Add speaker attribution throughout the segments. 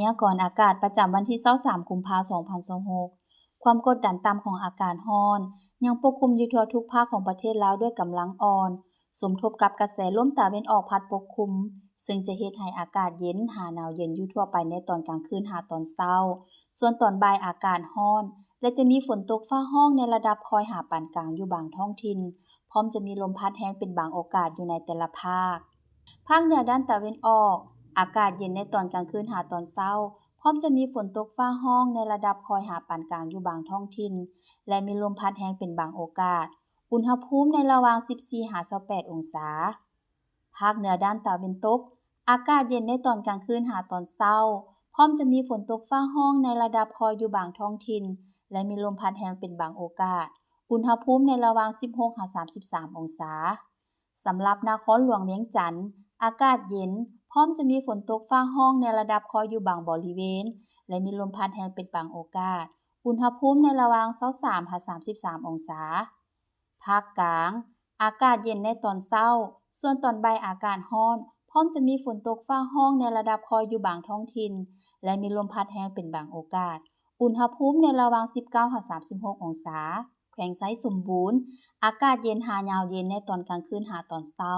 Speaker 1: ยากรณ์อากาศประจำวันที่23กุมภาพันธ์2026ความกดดันต่ำของอากาศร้อนยังปกคลุมอยู่ทั่วทุกภาคของประเทศลาวด้วยกำลังอ่อนสมทบกับกระแสลมตะวันออกพัดปกคลุมซึ่งจะเฮ็ดให้อากาศเย็นหาหนาวเย็นอยู่ทั่วไปในตอนกลางคืนหาตอนเช้าส่วนตอนบ่ายอากาศร้อนและจะมีฝนตกฟ้าร้องในระดับคอยหาปานกลางอยู่บางท้องถิ่นพร้อมจะมีลมพัดแรงเป็นบางโอกาสอยู่ในแต่ละภาคเหนือด้านตะวันออกอากาศเย็นในตอนกลางคืนหาตอนเช้าพร้อมจะมีฝนตกฟ้าร้องในระดับคอยหาปานกลางอยู่บางท้องถิ่นและมีลมพัดแรงเป็นบางโอกาสอุณหภูมิในระหว่าง14-28องศาภาคเหนือด้านตะวันตกอากาศเย็นในตอนกลางคืนหาตอนเช้าพร้อมจะมีฝนตกฟ้าร้องในระดับคอยอยู่บางท้องถิ่นและมีลมพัดแรงเป็นบางโอกาสอุณหภูมิในระหว่าง16-33องศาสำหรับนครหลวงเวียงจันทน์อากาศเย็นพร้อมจะมีฝนตกฟ้าร้องในระดับคอยอยู่บางบริเวณและมีลมพัดแรงเป็นบางโอกาสอุณหภูมิในระหว่าง23-33องศาภาคกลางอากาศเย็นในตอนเช้าส่วนตอนบ่ายอากาศร้อนพร้อมจะมีฝนตกฟ้าร้องในระดับคอยอยู่บางท้องถิ่นและมีลมพัดแรงเป็นบางโอกาสอุณหภูมิในระหว่าง19-36องศาแขวงไซสมบูรณ์อากาศเย็นหายาวเย็นในตอนกลางคืนหาตอนเช้า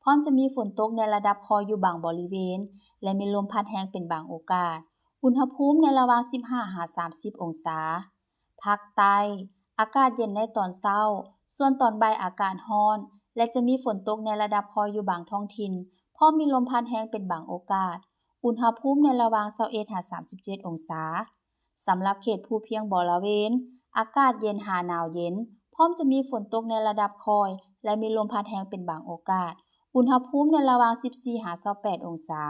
Speaker 1: พร้อมจะมีฝนตกในระดับคอยอยู่บางบริเวณและมีลมพัดแรงเป็นบางโอกาสอุณหภูมิในระหว่าง15-30องศาภาคใต้อากาศเย็นในตอนเช้าส่วนตอนบ่ายอากาศร้อนและจะมีฝนตกในระดับคอยอยู่บางท้องถิ่นพร้อมมีลมพัดแรงเป็นบางโอกาสอุณหภูมิในระหว่าง21-37องศาสำหรับเขตภูเพียงบริเวณอากาศเย็นหาหนาวเย็นพร้อมจะมีฝนตกในระดับคอยและมีลมพัดแรงเป็นบางโอกาสอุณหภูมิในระหว่าง14-28องศา